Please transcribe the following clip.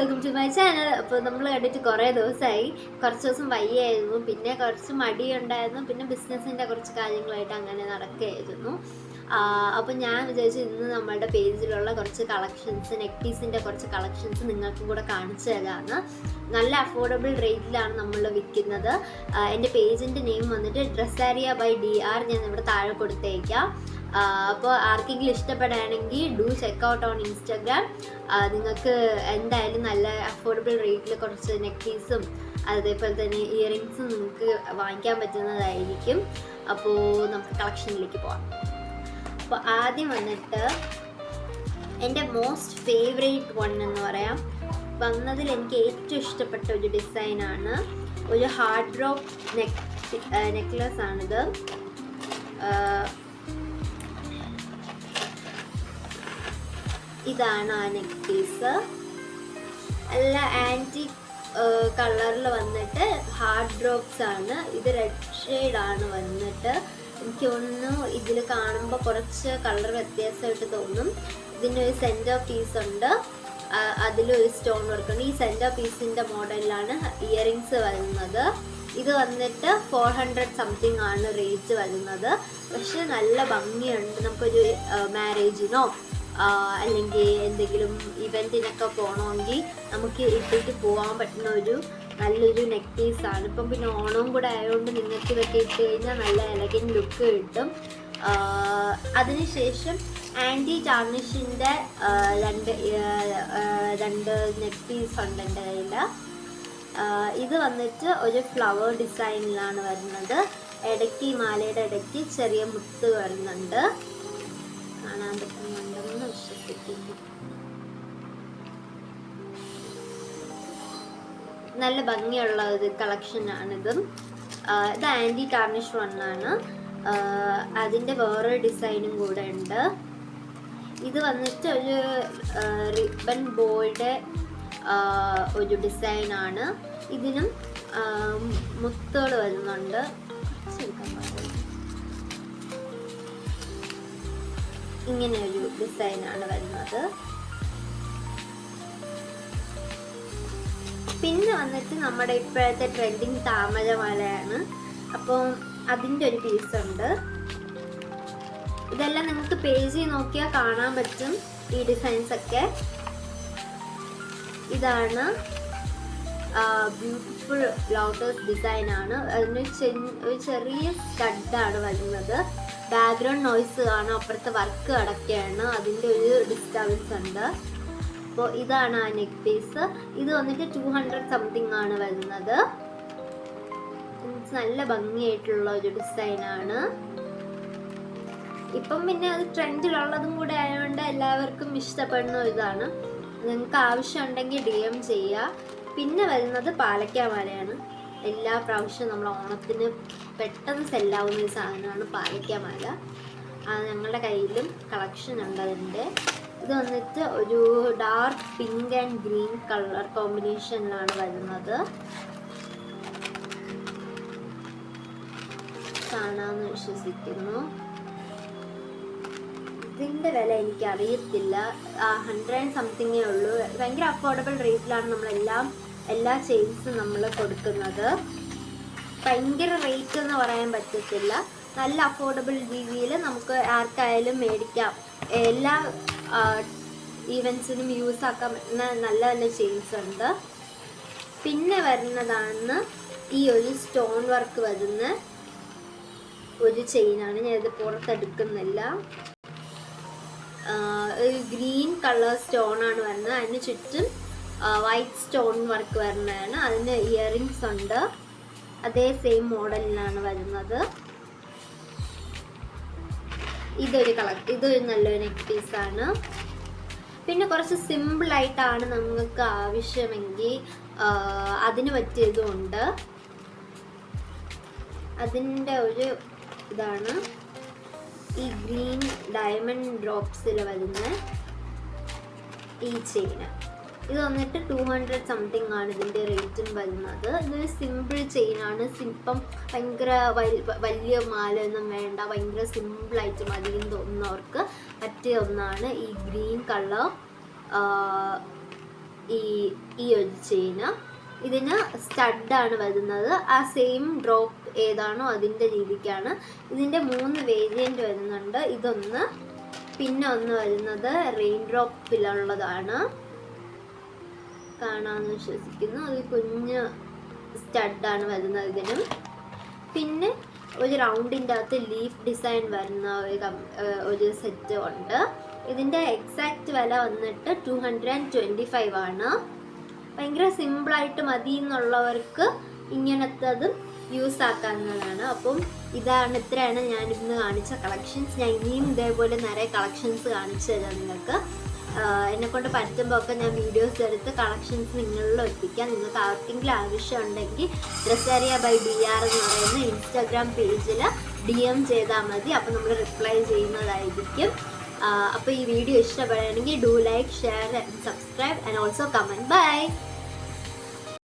Welcome to my channel. അപ്പോൾ നമ്മൾ കണ്ടിട്ട് കുറേ ദിവസമായി. കുറച്ച് ദിവസം വയ്യായിരുന്നു, പിന്നെ കുറച്ച് മടിയുണ്ടായിരുന്നു, പിന്നെ ബിസിനസ്സിൻ്റെ കുറച്ച് കാര്യങ്ങളായിട്ട് അങ്ങനെ നടക്കുകയായിരുന്നു. അപ്പോൾ ഞാൻ വിചാരിച്ചു ഇന്ന് നമ്മളുടെ പേജിലുള്ള കുറച്ച് കളക്ഷൻസ്, നെക്ക് പീസിൻ്റെ കുറച്ച് കളക്ഷൻസ് നിങ്ങൾക്കും കൂടെ കാണിച്ചു തരാമെന്ന്. നല്ല അഫോർഡബിൾ റേറ്റിലാണ് നമ്മൾ വിൽക്കുന്നത്. എൻ്റെ പേജിൻ്റെ നെയിം വന്നിട്ട് ഡ്രസ്സാരിയ ബൈ DR, ഞാൻ ഇവിടെ താഴെ കൊടുത്തേക്കാം. അപ്പോൾ ആർക്കെങ്കിലും ഇഷ്ടപ്പെടുകയാണെങ്കിൽ ഡു ചെക്കൗട്ട് ഓൺ ഇൻസ്റ്റാഗ്രാം. നിങ്ങൾക്ക് എന്തായാലും നല്ല അഫോർഡബിൾ റേറ്റിൽ കുറച്ച് നെക്ക് പീസും അതേപോലെ തന്നെ ഇയറിങ്സും നിങ്ങൾക്ക് വാങ്ങിക്കാൻ പറ്റുന്നതായിരിക്കും. അപ്പോൾ നമുക്ക് കളക്ഷനിലേക്ക് പോകാം. അപ്പോൾ ആദ്യം വന്നിട്ട് എൻ്റെ മോസ്റ്റ് ഫേവറേറ്റ് വൺ എന്ന് പറയാം, വന്നതിൽ എനിക്ക് ഏറ്റവും ഇഷ്ടപ്പെട്ട ഒരു ഡിസൈനാണ്. ഒരു ഹാർഡ് ഡ്രോപ്പ് നെക്ലസ് ആണിത്. ഇതാണ് ആ നെക്ക് പീസ്. നല്ല ആൻറ്റിക് കളറിൽ വന്നിട്ട് ഹാർഡ് ഡ്രോപ്സ് ആണ്. ഇത് റെഡ് ഷെയ്ഡാണ് വന്നിട്ട്. എനിക്ക് തോന്നുന്നു ഇതിൽ കാണുമ്പോൾ കുറച്ച് കളർ വ്യത്യാസമായിട്ട് തോന്നും. ഇതിനൊരു സെൻറ്റർ പീസ് ഉണ്ട്, അതിലൊരു സ്റ്റോൺ വർക്ക് ഉണ്ട്. ഈ സെൻറ്റർ പീസിൻ്റെ മോഡലിലാണ് ഇയറിങ്സ് വരുന്നത്. ഇത് വന്നിട്ട് 400 സംതിങ് ആണ് റേറ്റ് വരുന്നത്. പക്ഷെ നല്ല ഭംഗിയുണ്ട്. നമുക്കൊരു മാരേജിനോ അല്ലെങ്കിൽ എന്തെങ്കിലും ഇവൻറ്റിനൊക്കെ പോകണമെങ്കിൽ നമുക്ക് ഇട്ടിട്ട് പോകാൻ പറ്റുന്ന ഒരു നല്ലൊരു നെക്ക് പീസാണ്. ഇപ്പം പിന്നെ ഓണവും കൂടെ ആയതുകൊണ്ട് നിങ്ങൾക്ക് ഇതൊക്കെ ഇട്ട് കഴിഞ്ഞാൽ നല്ല എലഗൻ ലുക്ക് കിട്ടും. അതിനുശേഷം ആൻറ്റി ടാർണിഷിൻ്റെ രണ്ട് നെക്ക് പീസ് ഉണ്ട് എൻ്റെ കയ്യിൽ. ഇത് വന്നിട്ട് ഒരു ഫ്ലവർ ഡിസൈനിലാണ് വരുന്നത്. ഇടയ്ക്ക് മാലയുടെ ഇടയ്ക്ക് ചെറിയ മുത്ത് വരുന്നുണ്ട്. കാണാൻ പറ്റുന്നുണ്ടെന്ന് വിശ്വസിക്കുന്നു. നല്ല ഭംഗിയുള്ള ഒരു കളക്ഷനാണിത്. ഇത് ആൻറ്റി ടാർണിഷ് വണ്ണാണ്. അതിൻ്റെ വേറൊരു ഡിസൈനും കൂടെ ഉണ്ട്. ഇത് വന്നിട്ട് ഒരു റിബൺ ബോയുടെ ഒരു ഡിസൈനാണ്. ഇതിനും മുത്തുകൾ വരുന്നുണ്ട്. ഇങ്ങനെ ഒരു ഡിസൈനാണ് വരുന്നത്. പിന്നെ വന്നിട്ട് നമ്മുടെ ഇപ്പോഴത്തെ ട്രെൻഡിങ് താമരമാലയാണ്. അപ്പോൾ അതിൻ്റെ ഒരു പീസുണ്ട്. ഇതെല്ലാം നിങ്ങൾക്ക് പേജിൽ നോക്കിയാൽ കാണാൻ പറ്റും ഈ ഡിസൈൻസ് ഒക്കെ. ഇതാണ് ബ്യൂട്ടിഫുൾ ലോട്ടസ് ഡിസൈനാണ്. അതിന് ഒരു ചെറിയ സ്റ്റഡാണ് വരുന്നത്. ബാക്ക്ഗ്രൗണ്ട് നോയ്സ് കാണാം, അപ്പുറത്തെ വർക്ക് അടക്കുകയാണ്, അതിൻ്റെ ഒരു ഡിസ്റ്റർബൻസ് ഉണ്ട്. അപ്പോൾ ഇതാണ് ആ നെക്ക് പീസ്. ഇത് വന്നിട്ട് 200 സംതിങ് ആണ് വരുന്നത്. നല്ല ഭംഗിയായിട്ടുള്ള ഒരു ഡിസൈനാണ്. ഇപ്പം പിന്നെ അത് ട്രെൻഡിലുള്ളതും കൂടെ ആയതുകൊണ്ട് എല്ലാവർക്കും ഇഷ്ടപ്പെടുന്ന ഇതാണ്. നിങ്ങൾക്ക് ആവശ്യമുണ്ടെങ്കിൽ DM ചെയ്യുക. പിന്നെ വരുന്നത് പാലക്കാമാലയാണ്. എല്ലാ പ്രാവശ്യവും നമ്മൾ ഓണത്തിന് പെട്ടെന്ന് സെല്ലാവുന്ന ഒരു സാധനമാണ് പാലക്കാമാല. ഞങ്ങളുടെ കയ്യിലും കളക്ഷൻ ഉണ്ട് അതിൻ്റെ. ഇത് വന്നിട്ട് ഒരു dark pink and green colour കോമ്പിനേഷനിലാണ് വരുന്നത്. കാണാമെന്ന് വിശ്വസിക്കുന്നു. ഇതിൻ്റെ വില എനിക്കറിയത്തില്ല. 100 സംതിങ്ങേ ഉള്ളൂ. ഭയങ്കര അഫോർഡബിൾ റേറ്റിലാണ് എല്ലാ ചെയിൻസും നമ്മൾ കൊടുക്കുന്നത്. ഭയങ്കര റേറ്റ് എന്ന് പറയാൻ പറ്റത്തില്ല. നല്ല അഫോർഡബിൾ രീതിയിൽ നമുക്ക് ആർക്കായാലും മേടിക്കാം. എല്ലാ ഈവൻസിനും യൂസ് ആക്കാൻ പറ്റുന്ന നല്ല നല്ല ചെയിൻസ് ഉണ്ട്. പിന്നെ വരുന്നതാണ് ഈ ഒരു സ്റ്റോൺ വർക്ക് വരുന്ന ഒരു ചെയിനാണ്. ഞാനിത് പുറത്തെടുക്കുന്നില്ല. ഒരു ഗ്രീൻ കളർ സ്റ്റോണാണ് വരുന്നത്. അതിന് ചുറ്റും വൈറ്റ് സ്റ്റോൺ വർക്ക് വരുന്നതാണ്. അതിന് ഇയറിങ്സ് ഉണ്ട്. അതേ സെയിം മോഡലിലാണ് വരുന്നത്. ഇതൊരു നല്ലൊരു നെക്ക് പീസാണ്. പിന്നെ കുറച്ച് സിമ്പിളായിട്ടാണ് നിങ്ങൾക്ക് ആവശ്യമെങ്കിൽ അതിന് പറ്റിയതുമുണ്ട്. അതിൻ്റെ ഒരു ഇതാണ് ഈ ഗ്രീൻ ഡയമണ്ട് ഡ്രോപ്സിൽ വരുന്ന ഈ ചെയിന്. ഇത് വന്നിട്ട് 200 സംതിങ് ആണ് ഇതിൻ്റെ റേറ്റും വരുന്നത്. ഇതൊരു സിമ്പിൾ ചെയിനാണ്. ഇപ്പം ഭയങ്കര വലിയ മാലയൊന്നും വേണ്ട, ഭയങ്കര സിമ്പിളായിട്ട് മതിയെന്ന് തോന്നുന്നവർക്ക് പറ്റിയ ഒന്നാണ് ഈ ഗ്രീൻ കളർ ഈ ഈ ഒരു ചെയിന്. ഇതിന് സ്റ്റഡാണ് വരുന്നത്. ആ സെയിം ഡ്രോപ്പ് ഏതാണോ അതിൻ്റെ രീതിക്കാണ്. ഇതിൻ്റെ 3 വേരിയൻ്റ് വരുന്നുണ്ട്. ഇതൊന്ന്, പിന്നെ ഒന്ന് വരുന്നത് റെയിൻ ഡ്രോപ്പിലുള്ളതാണ്, കാണാമെന്ന് വിശ്വസിക്കുന്നു. അത് കുഞ്ഞ് സ്റ്റഡാണ് വരുന്നത് ഇതിനും. പിന്നെ ഒരു റൗണ്ടിൻ്റെ അകത്ത് ലീഫ് ഡിസൈൻ വരുന്ന ഒരു സെറ്റ് ഉണ്ട്. ഇതിൻ്റെ എക്സാക്റ്റ് വില വന്നിട്ട് 225 ആണ്. ഭയങ്കര സിമ്പിളായിട്ട് മതി എന്നുള്ളവർക്ക് ഇങ്ങനത്തതും യൂസ് ആക്കാവുന്നതാണ്. അപ്പം ഇത്രയാണ് ഞാൻ ഇന്ന് കാണിച്ച കളക്ഷൻസ്. ഞാൻ ഇനിയും ഇതേപോലെ നിറയെ കളക്ഷൻസ് കാണിച്ചു തരാം നിങ്ങൾക്ക്. എന്നെക്കൊണ്ട് പറ്റുമ്പോൾ ഒക്കെ ഞാൻ വീഡിയോസ് എടുത്ത് കളക്ഷൻസ് നിങ്ങളിൽ എത്തിക്കാം. നിങ്ങൾക്ക് ആർക്കെങ്കിലും ആവശ്യമുണ്ടെങ്കിൽ ഡ്രസ്സേറിയ ബൈ BR എന്ന് പറയുന്ന ഇൻസ്റ്റാഗ്രാം പേജിൽ DM ചെയ്താൽ മതി. അപ്പോൾ നമ്മൾ റിപ്ലൈ ചെയ്യുന്നതായിരിക്കും. അപ്പോൾ ഈ വീഡിയോ ഇഷ്ടപ്പെടുകയാണെങ്കിൽ do like, share and subscribe and also comment. By.